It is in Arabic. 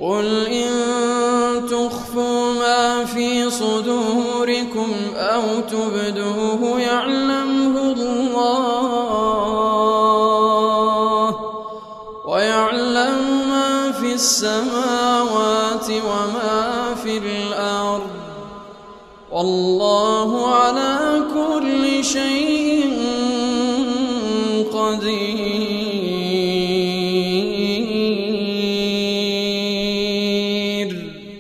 قل إن تخفوا ما في صدوركم أو تبدوه يعلمه الله ويعلم ما في السماوات وما في الأرض والله على كل شيء قدير.